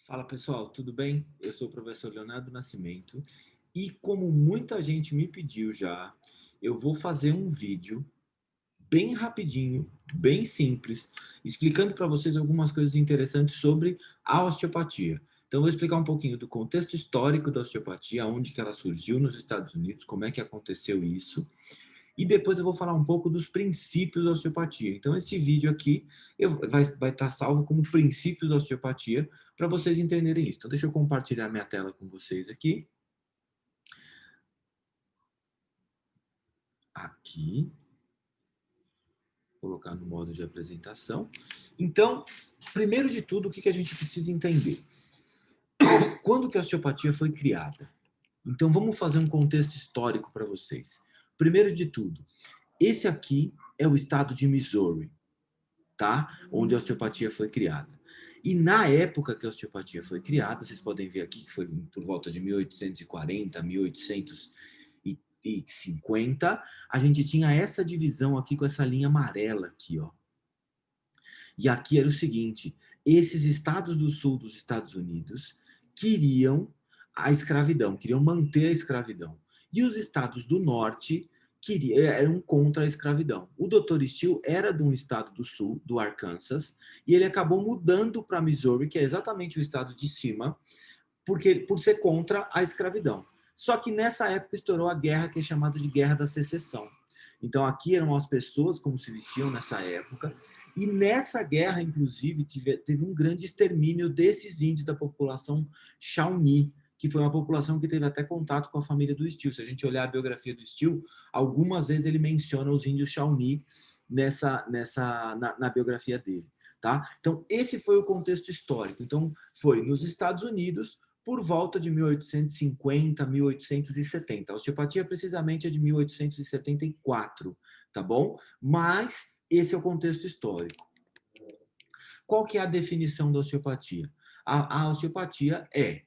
Fala pessoal, tudo bem? Eu sou o professor Leonardo Nascimento e como muita gente me pediu já, eu vou fazer um vídeo bem rapidinho, bem simples, explicando para vocês algumas coisas interessantes sobre a osteopatia. Então, eu vou explicar um pouquinho do contexto histórico da osteopatia, onde que ela surgiu nos Estados Unidos, como é que aconteceu isso, e depois eu vou falar um pouco dos princípios da osteopatia. Então, esse vídeo aqui vai estar salvo como princípios da osteopatia, para vocês entenderem isso. Então, deixa eu compartilhar minha tela com vocês aqui. Aqui. Colocar no modo de apresentação. Então, primeiro de tudo, o que a gente precisa entender? Quando que a osteopatia foi criada? Então, vamos fazer um contexto histórico para vocês. Primeiro de tudo, esse aqui é o estado de Missouri, tá? Onde a osteopatia foi criada. E na época que a osteopatia foi criada, vocês podem ver aqui que foi por volta de 1840, 1850, a gente tinha essa divisão aqui com essa linha amarela aqui, ó. E aqui era o seguinte, esses estados do sul dos Estados Unidos queriam a escravidão, queriam manter a escravidão. E os estados do norte eram contra a escravidão. O Dr. Steele era de um estado do sul, do Arkansas, e ele acabou mudando para Missouri, que é exatamente o estado de cima, por ser contra a escravidão. Só que nessa época estourou a guerra que é chamada de Guerra da Secessão. Então aqui eram as pessoas como se vestiam nessa época, e nessa guerra, inclusive, teve um grande extermínio desses índios da população Shawnee, que foi uma população que teve até contato com a família do Steele. Se a gente olhar a biografia do Steele, algumas vezes ele menciona os índios Shawnee na biografia dele. Tá? Então, esse foi o contexto histórico. Então, foi nos Estados Unidos, por volta de 1850, 1870. A osteopatia, precisamente, é de 1874, tá bom? Mas esse é o contexto histórico. Qual que é a definição da osteopatia? A osteopatia é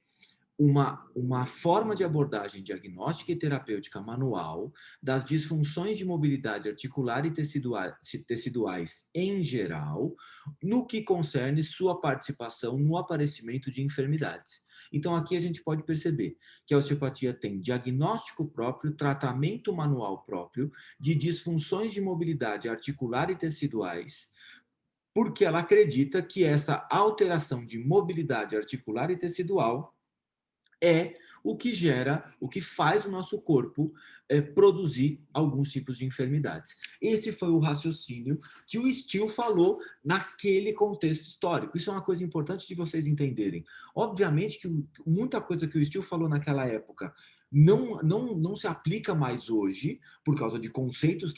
uma forma de abordagem diagnóstica e terapêutica manual das disfunções de mobilidade articular e teciduais em geral, no que concerne sua participação no aparecimento de enfermidades. Então, aqui a gente pode perceber que a osteopatia tem diagnóstico próprio, tratamento manual próprio de disfunções de mobilidade articular e teciduais, porque ela acredita que essa alteração de mobilidade articular e tecidual é o que gera, o que faz o nosso corpo produzir alguns tipos de enfermidades. Esse foi o raciocínio que o Steele falou naquele contexto histórico. Isso é uma coisa importante de vocês entenderem. Obviamente que muita coisa que o Steele falou naquela época não se aplica mais hoje, por causa de conceitos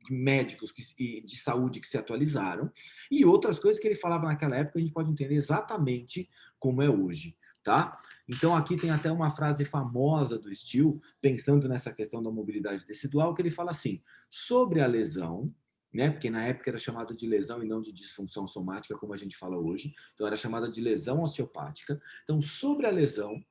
médicos e de saúde que se atualizaram, e outras coisas que ele falava naquela época a gente pode entender exatamente como é hoje. Tá? Então, aqui tem até uma frase famosa do Steele, pensando nessa questão da mobilidade tecidual, que ele fala assim, sobre a lesão, né? Porque na época era chamada de lesão e não de disfunção somática, como a gente fala hoje, então era chamada de lesão osteopática. Então, sobre a lesão,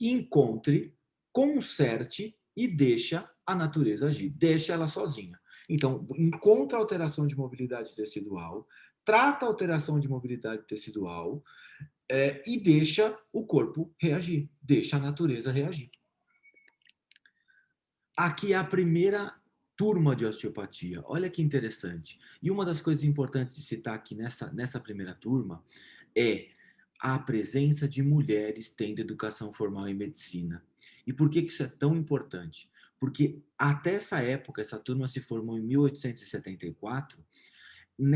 encontre, conserte e deixa a natureza agir, deixa ela sozinha. Então, encontra alteração de mobilidade tecidual, trata a alteração de mobilidade tecidual, e deixa o corpo reagir, deixa a natureza reagir. Aqui é a primeira turma de osteopatia. Olha que interessante. E uma das coisas importantes de citar aqui nessa primeira turma é a presença de mulheres tendo educação formal em medicina. E por que isso é tão importante? Porque até essa época, essa turma se formou em 1874,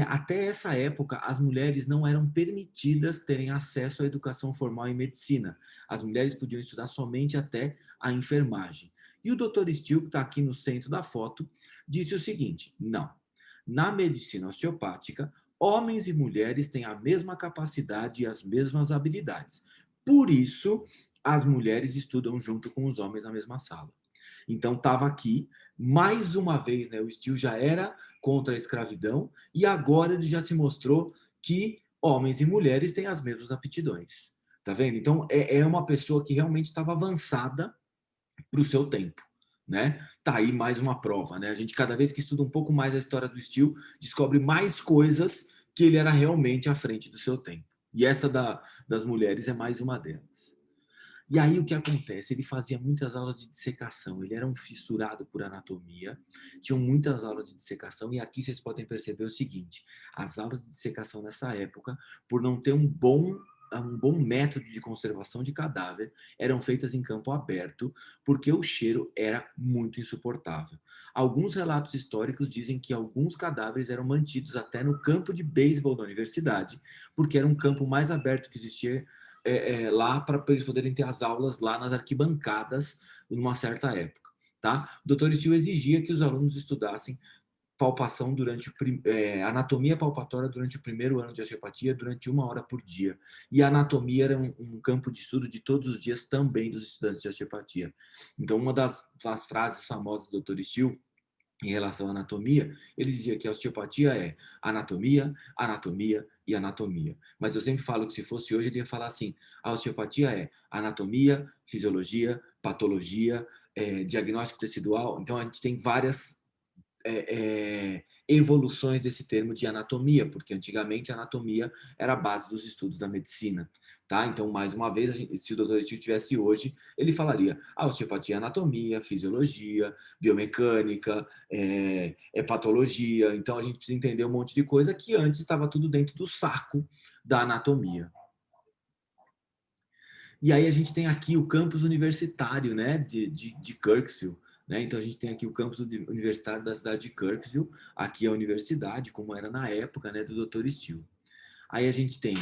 até essa época, as mulheres não eram permitidas terem acesso à educação formal em medicina. As mulheres podiam estudar somente até a enfermagem. E o Dr. Steele, que está aqui no centro da foto, disse o seguinte, não, na medicina osteopática, homens e mulheres têm a mesma capacidade e as mesmas habilidades. Por isso, as mulheres estudam junto com os homens na mesma sala. Então, estava aqui, mais uma vez, né, o Steele já era contra a escravidão e agora ele já se mostrou que homens e mulheres têm as mesmas aptidões. Tá vendo? Então, é uma pessoa que realmente estava avançada para o seu tempo. Né? Tá aí mais uma prova. Né? A gente, cada vez que estuda um pouco mais a história do Steele, descobre mais coisas que ele era realmente à frente do seu tempo. E essa das mulheres é mais uma delas. E aí o que acontece? Ele fazia muitas aulas de dissecação, ele era um fissurado por anatomia, tinham muitas aulas de dissecação, e aqui vocês podem perceber o seguinte: as aulas de dissecação nessa época, por não ter um bom método de conservação de cadáver, eram feitas em campo aberto, porque o cheiro era muito insuportável. Alguns relatos históricos dizem que alguns cadáveres eram mantidos até no campo de beisebol da universidade, porque era um campo mais aberto que existia lá para eles poderem ter as aulas lá nas arquibancadas numa certa época. Tá? O Dr. Steele exigia que os alunos estudassem palpação anatomia palpatória durante o primeiro ano de osteopatia, durante 1 hora por dia. E a anatomia era um campo de estudo de todos os dias também dos estudantes de osteopatia. Então, uma das frases famosas do Dr. Steele em relação à anatomia, ele dizia que a osteopatia é anatomia, anatomia e anatomia. Mas eu sempre falo que se fosse hoje, ele ia falar assim: a osteopatia é anatomia, fisiologia, patologia, diagnóstico tecidual. Então, a gente tem várias evoluções desse termo de anatomia, porque antigamente a anatomia era a base dos estudos da medicina, tá? Então, mais uma vez, se o Dr. Steele tivesse hoje, ele falaria: a osteopatia é anatomia, fisiologia, biomecânica, patologia. Então, a gente precisa entender um monte de coisa que antes estava tudo dentro do saco da anatomia. E aí a gente tem aqui o campus universitário, né, de Kirksville, né? Então a gente tem aqui o campus universitário da cidade de Kirksville, aqui é a universidade, como era na época, né, do Dr. Steele. Aí a gente tem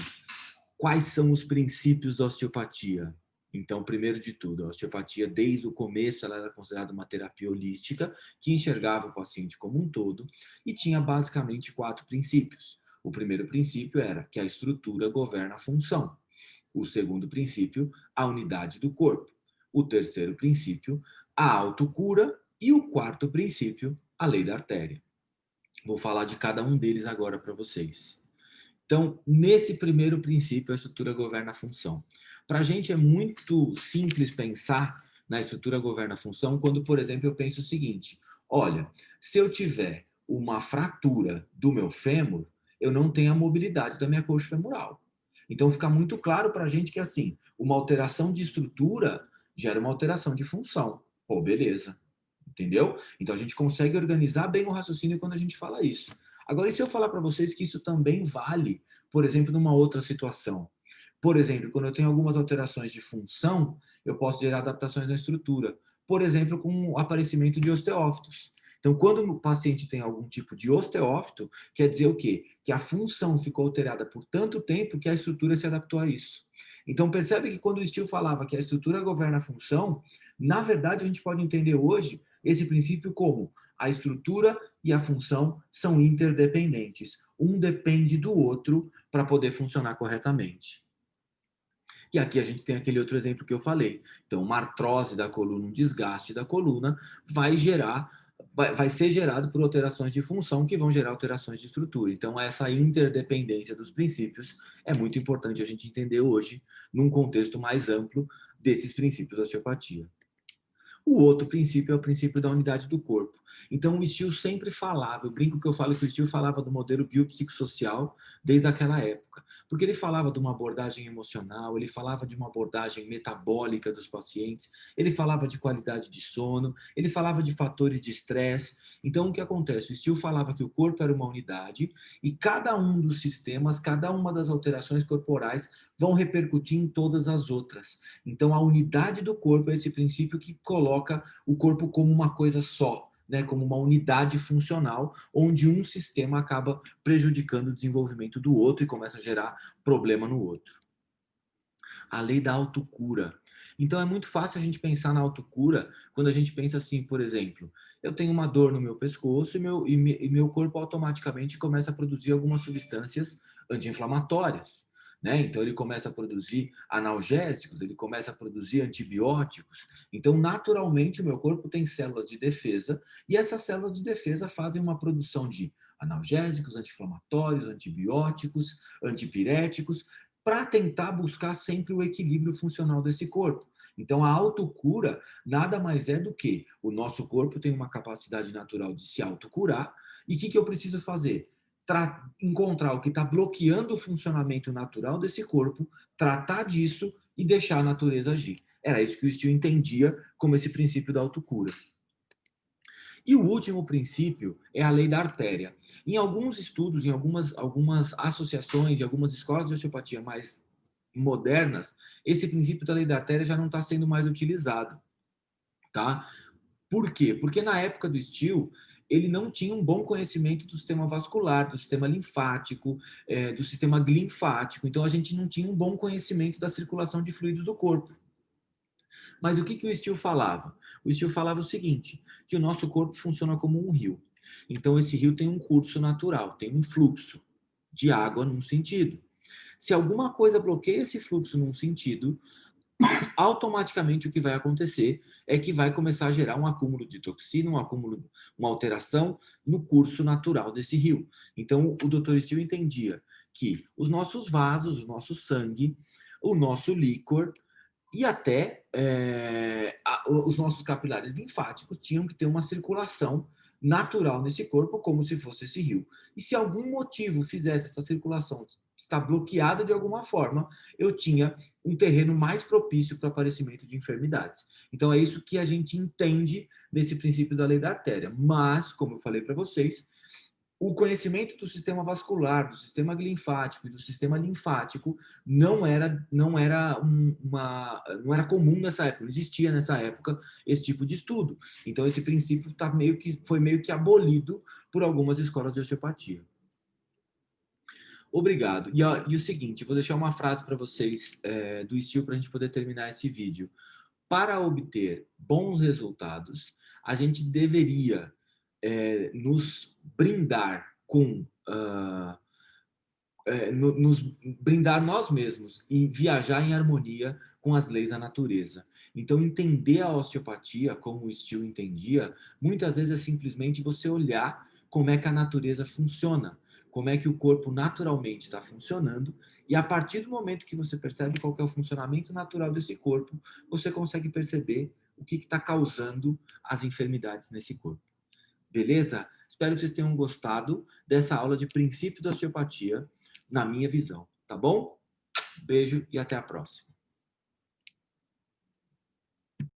quais são os princípios da osteopatia. Então, primeiro de tudo, a osteopatia, desde o começo, ela era considerada uma terapia holística que enxergava o paciente como um todo e tinha basicamente 4 princípios. O primeiro princípio era que a estrutura governa a função. O segundo princípio, a unidade do corpo. O terceiro princípio, a autocura. E o quarto princípio, a lei da artéria. Vou falar de cada um deles agora para vocês. Então, nesse primeiro princípio, a estrutura governa a função. Para a gente é muito simples pensar na estrutura governa a função quando, por exemplo, eu penso o seguinte: olha, se eu tiver uma fratura do meu fêmur, eu não tenho a mobilidade da minha coxa femoral. Então, fica muito claro para a gente que, assim, uma alteração de estrutura gera uma alteração de função. Pô, beleza. Entendeu? Então, a gente consegue organizar bem o raciocínio quando a gente fala isso. Agora, e se eu falar para vocês que isso também vale, por exemplo, numa outra situação? Por exemplo, quando eu tenho algumas alterações de função, eu posso gerar adaptações na estrutura. Por exemplo, com o aparecimento de osteófitos. Então, quando o paciente tem algum tipo de osteófito, quer dizer o quê? Que a função ficou alterada por tanto tempo que a estrutura se adaptou a isso. Então, percebe que quando o Steele falava que a estrutura governa a função, na verdade, a gente pode entender hoje esse princípio como a estrutura e a função são interdependentes. Um depende do outro para poder funcionar corretamente. E aqui a gente tem aquele outro exemplo que eu falei. Então, uma artrose da coluna, um desgaste da coluna, vai ser gerado por alterações de função que vão gerar alterações de estrutura. Então, essa interdependência dos princípios é muito importante a gente entender hoje, num contexto mais amplo desses princípios da osteopatia. O outro princípio é o princípio da unidade do corpo. Então, o Steele sempre falava, eu brinco que eu falo que o Steele falava do modelo biopsicossocial desde aquela época, porque ele falava de uma abordagem emocional, ele falava de uma abordagem metabólica dos pacientes, ele falava de qualidade de sono, ele falava de fatores de estresse. Então, o que acontece? O Steele falava que o corpo era uma unidade e cada um dos sistemas, cada uma das alterações corporais vão repercutir em todas as outras. Então, a unidade do corpo é esse princípio que coloca o corpo como uma coisa só, né, como uma unidade funcional, onde um sistema acaba prejudicando o desenvolvimento do outro e começa a gerar problema no outro. A lei da autocura. Então, é muito fácil a gente pensar na autocura quando a gente pensa assim, por exemplo, eu tenho uma dor no meu pescoço e meu corpo automaticamente começa a produzir algumas substâncias anti-inflamatórias. Né? Então, ele começa a produzir analgésicos, ele começa a produzir antibióticos. Então, naturalmente, o meu corpo tem células de defesa e essas células de defesa fazem uma produção de analgésicos, anti-inflamatórios, antibióticos, antipiréticos, para tentar buscar sempre o equilíbrio funcional desse corpo. Então, a autocura nada mais é do que o nosso corpo tem uma capacidade natural de se autocurar. E o que eu preciso fazer? encontrar o que está bloqueando o funcionamento natural desse corpo, tratar disso e deixar a natureza agir. Era isso que o Steele entendia como esse princípio da autocura. E o último princípio é a lei da artéria. Em alguns estudos, em algumas associações, em algumas escolas de osteopatia mais modernas, esse princípio da lei da artéria já não está sendo mais utilizado, tá? Por quê? Porque na época do Steele, ele não tinha um bom conhecimento do sistema vascular, do sistema linfático, do sistema glinfático. Então, a gente não tinha um bom conhecimento da circulação de fluidos do corpo. Mas o que o Steele falava? O Steele falava o seguinte, que o nosso corpo funciona como um rio. Então, esse rio tem um curso natural, tem um fluxo de água num sentido. Se alguma coisa bloqueia esse fluxo num sentido, automaticamente o que vai acontecer é que vai começar a gerar um acúmulo de toxina, uma alteração no curso natural desse rio. Então, o Dr. Steele entendia que os nossos vasos, o nosso sangue, o nosso líquor e até os nossos capilares linfáticos tinham que ter uma circulação natural nesse corpo, como se fosse esse rio. E se algum motivo fizesse essa circulação estar bloqueada de alguma forma, eu tinha um terreno mais propício para o aparecimento de enfermidades. Então, é isso que a gente entende nesse princípio da lei da artéria. Mas, como eu falei para vocês, o conhecimento do sistema vascular, do sistema linfático e do sistema linfático não era comum nessa época, não existia nessa época esse tipo de estudo. Então esse princípio foi meio que abolido por algumas escolas de osteopatia. Obrigado. E o seguinte, vou deixar uma frase para vocês do Steele para a gente poder terminar esse vídeo. Para obter bons resultados, a gente deveria nos brindar com nos brindar nós mesmos e viajar em harmonia com as leis da natureza. Então, entender a osteopatia, como o Steele entendia, muitas vezes é simplesmente você olhar como é que a natureza funciona, como é que o corpo naturalmente está funcionando, e a partir do momento que você percebe qual é o funcionamento natural desse corpo, você consegue perceber o que está causando as enfermidades nesse corpo. Beleza? Espero que vocês tenham gostado dessa aula de princípio da osteopatia, na minha visão, tá bom? Beijo e até a próxima.